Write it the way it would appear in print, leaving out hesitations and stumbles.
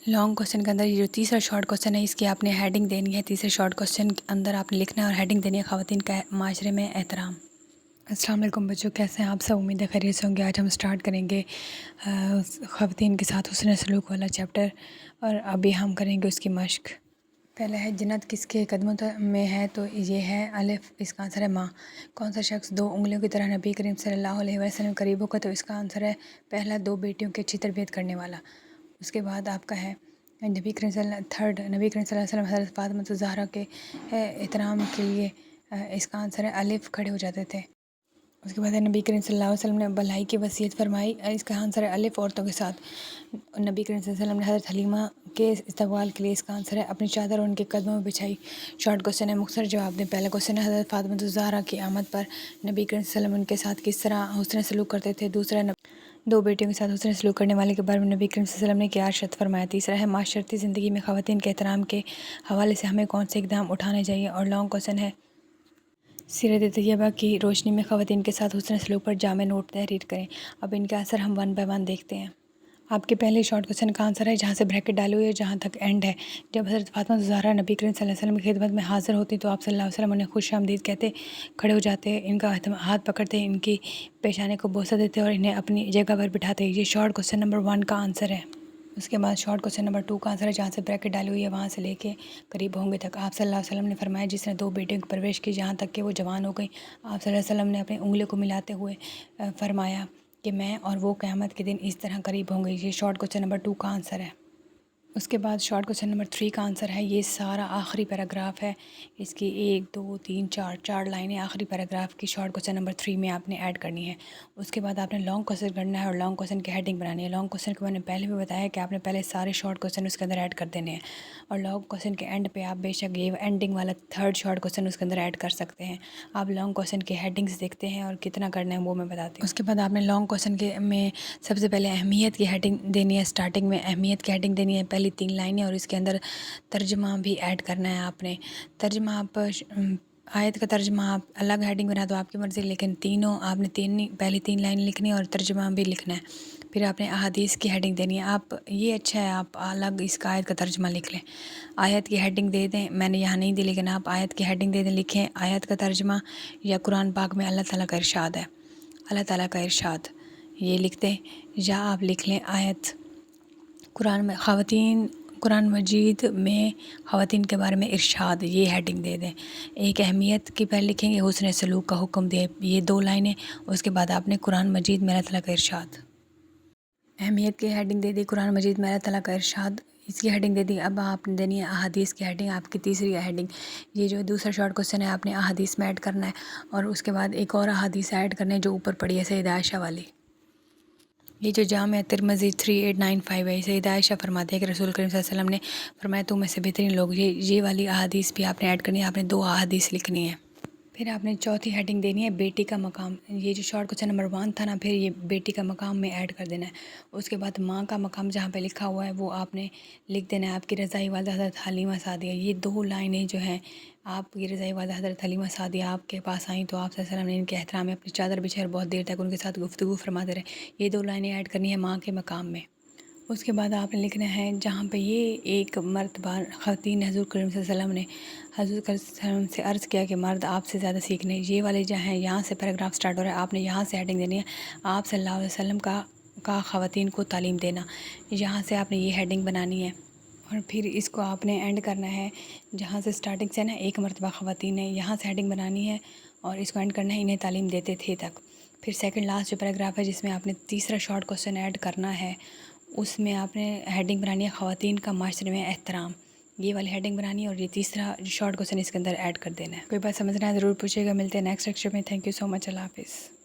Long question کے اندر یہ جو تیسرا شارٹ کوشچن ہے اس کی آپ نے ہیڈنگ دینی ہے. تیسرے شارٹ کوشچن کے اندر آپ نے لکھنا ہے اور ہیڈنگ دینی ہے خواتین کا معاشرے میں احترام. السلام علیکم بچوں، کیسے ہیں آپ سب؟ امید ہے خیریت سے ہوں گے. آج ہم سٹارٹ کریں گے خواتین کے ساتھ حسن سلوک والا چیپٹر، اور ابھی ہم کریں گے اس کی مشق. پہلا ہے جنت کس کے قدموں میں ہے، تو یہ ہے الف. اس کا آنسر ہے ماں. کون سا شخص 2 انگلیوں کی طرح نبی کریم صلی اللہ علیہ وسلم قریب ہوگا، تو اس کا آنسر ہے پہلا 2 بیٹیوں کی اچھی تربیت کرنے والا. اس کے بعد آپ کا ہے نبی کریم صلی اللہ علیہ وسلم حضرت فاطمہ الزہرا کے احترام کے لیے اس کا آنسر ہے الف کھڑے ہو جاتے تھے. اس کے بعد ہے نبی کریم صلی اللہ علیہ وسلم نے بھلائی کی وصیت فرمائی، اس کا آنسر ہے الف عورتوں کے ساتھ. نبی کریم صلی اللہ علیہ وسلم نے حضرت حلیمہ کے استقبال کے لیے اس کا آنسر ہے اپنی چادر ان کے قدموں میں بچھائی. شارٹ کوشچن ہے، مختصر جواب دیں. پہلا کوشچن ہے حضرت فاطمہ الزہرا کی آمد پر نبی کریم صلی اللہ علیہ وسلم ان کے ساتھ کس طرح حسن سلوک کرتے تھے. دوسرا 2 بیٹیوں کے ساتھ حسن سلوک کرنے والے کے بارے میں نبی کریم صلی اللہ علیہ وسلم نے کیا ارشاد فرمایا. تیسرا ہے معاشرتی زندگی میں خواتین کے احترام کے حوالے سے ہمیں کون سے اقدام اٹھانے چاہیے. اور لانگ کوشچن ہے سیرت طیبہ کی روشنی میں خواتین کے ساتھ حسن سلوک پر جامع نوٹ تحریر کریں. اب ان کے آنسر ہم 1 بائی 1 دیکھتے ہیں. آپ کے پہلے شارٹ کوشچن کا آنسر ہے جہاں سے بریکٹ ڈالے ہوئے جہاں تک اینڈ ہے. جب حضرت فاطمہ الزہرا نبی کریم صلی اللہ علیہ وسلم کی خدمت میں حاضر ہوتی تو آپ صلی اللہ علیہ وسلم انہیں خوش آمدید کہتے، کھڑے ہو جاتے، ان کا ہاتھ پکڑتے، ان کی پیشانی کو بوسہ دیتے اور انہیں اپنی جگہ پر بٹھاتے. یہ شارٹ کوشچن نمبر 1 کا آنسر ہے. اس کے بعد شارٹ کوشچن نمبر 2 کا آنسر ہے جہاں سے بریکٹ ڈالی ہوئی ہے وہاں سے لے کے قریب ہوں گے تک. آپ صلی اللہ علیہ وسلم نے فرمایا جس نے 2 بیٹیوں کی پرورش کی جہاں تک کہ وہ جوان ہو گئیں. آپ صلی اللہ علیہ وسلم نے اپنی انگلیوں کو ملاتے ہوئے فرمایا کہ میں اور وہ قیامت کے دن اس طرح قریب ہوں گے. یہ شارٹ کوشچن نمبر 2 کا آنسر ہے. اس کے بعد شارٹ کوشچن نمبر 3 کا آنسر ہے یہ سارا آخری پیراگراف ہے. اس کی 1 2 3 4 لائنیں آخری پیراگراف کی شارٹ کوشچن نمبر 3 میں آپ نے ایڈ کرنی ہے. اس کے بعد آپ نے لانگ کوشچن کرنا ہے اور لانگ کوشچن کی ہیڈنگ بنانی ہے. لانگ کوشچن کو میں نے پہلے بھی بتایا کہ آپ نے پہلے سارے شارٹ کوشچن اس کے اندر ایڈ کر دینے ہیں، اور لانگ کوشچن کے اینڈ پہ آپ بے شک یہ اینڈنگ والا 3rd شارٹ کوشچن اس کے اندر ایڈ کر سکتے ہیں. آپ لانگ کوشچن کی ہیڈنگز دیکھتے ہیں اور کتنا کرنا ہے وہ میں بتاتی ہوں. اس کے بعد آپ نے لانگ کوشچن کے میں سب سے پہلے اہمیت کی ہیڈنگ دینی ہے. اسٹارٹنگ میں اہمیت کی ہیڈنگ دینی ہے، پہلی 3 لائنیں، اور اس کے اندر ترجمہ بھی ایڈ کرنا ہے. آپ نے ترجمہ آیت کا ترجمہ آپ الگ ہیڈنگ بنا دو آپ کی مرضی، لیکن تینوں آپ نے پہلی 3 لائن لکھنی ہے اور ترجمہ بھی لکھنا ہے. پھر آپ نے احادیث کی ہیڈنگ دینی ہے. آپ یہ اچھا ہے آپ الگ اس کا آیت کا ترجمہ لکھ لیں، آیت کی ہیڈنگ دے دیں. میں نے یہاں نہیں دی لیکن آپ آیت کی ہیڈنگ دے دیں، لکھیں آیت کا ترجمہ یا قرآن پاک میں اللہ تعالیٰ کا ارشاد ہے، اللہ تعالیٰ کا ارشاد یہ لکھ دیں، یا آپ لکھ لیں آیت قرآن مجید میں خواتین کے بارے میں ارشاد، یہ ہیڈنگ دے دیں. ایک اہمیت کی پہلے لکھیں گے حسن سلوک کا حکم دے، یہ 2 لائنیں. اس کے بعد آپ نے قرآن مجید میں اللہ تعالیٰ کا ارشاد، اہمیت کی ہیڈنگ دے دی قرآن مجید میں اللہ تعالیٰ کا ارشاد، اس کی ہیڈنگ دے دی. اب آپ نے دینی ہے احادیث کی ہیڈنگ، آپ کی تیسری ہیڈنگ. یہ جو دوسرا شارٹ کوشچن ہے آپ نے احادیث میں ایڈ کرنا ہے، اور اس کے بعد ایک اور احادیث ایڈ کرنا ہے جو اوپر پڑی ہے سیدہ عائشہ والی. یہ جو جامع ترمذی 3895 ہے، سیدہ عائشہ فرماتے ہیں کہ رسول کریم صلی اللہ علیہ وسلم نے فرمایا تم میں سے بہترین لوگ. یہ والی احادیث بھی آپ نے ایڈ کرنی ہے. آپ نے 2 احادیث لکھنی ہے. پھر آپ نے چوتھی ہیڈنگ دینی ہے بیٹی کا مقام. یہ جو شارٹ کوشچن نمبر 1 تھا نا، پھر یہ بیٹی کا مقام میں ایڈ کر دینا ہے. اس کے بعد ماں کا مقام جہاں پہ لکھا ہوا ہے وہ آپ نے لکھ دینا ہے. آپ کی رضائی والدہ حضرت حلیمہ سعدیہ، یہ 2 لائنیں جو ہیں آپ کی رضائی والدہ حضرت حلیمہ سعدیہ آپ کے پاس آئیں تو آپ صلی اللہ علیہ وسلم نے ان کے احترام میں اپنی چادر بچھائی اور بہت دیر تک ان کے ساتھ گفتگو فرماتے رہے. یہ 2 لائنیں ایڈ کرنی ہے ماں کے مقام میں. اس کے بعد آپ نے لکھنا ہے جہاں پہ یہ ایک مرتبہ خواتین حضور کریم صلی اللہ علیہ وسلم نے حضور صلی اللہ علیہ وسلم سے عرض کیا کہ مرد آپ سے زیادہ سیکھنے. یہ والے جو ہیں یہاں سے پیراگراف سٹارٹ ہو رہا ہے، آپ نے یہاں سے ہیڈنگ دینی ہے آپ صلی اللہ علیہ وسلم کا خواتین کو تعلیم دینا. یہاں سے آپ نے یہ ہیڈنگ بنانی ہے، اور پھر اس کو آپ نے اینڈ کرنا ہے جہاں سے سٹارٹنگ سے نا ایک مرتبہ خواتین نے یہاں سے ہیڈنگ بنانی ہے، اور اس کو اینڈ کرنا ہے انہیں تعلیم دیتے تھے تک. پھر سیکنڈ لاسٹ جو پیراگراف ہے جس میں آپ نے تیسرا شارٹ کوشچن ایڈ کرنا ہے، اس میں آپ نے ہیڈنگ بنانی ہے خواتین کا معاشرے میں احترام. یہ والی ہیڈنگ بنانی ہے اور یہ تیسرا شارٹ کوشچن اس کے اندر ایڈ کر دینا ہے. کوئی بات سمجھنا ہے ضرور پوچھے گا. ملتے ہیں نیکسٹ لیکچر میں. تھینک یو سو مچ. اللہ حافظ.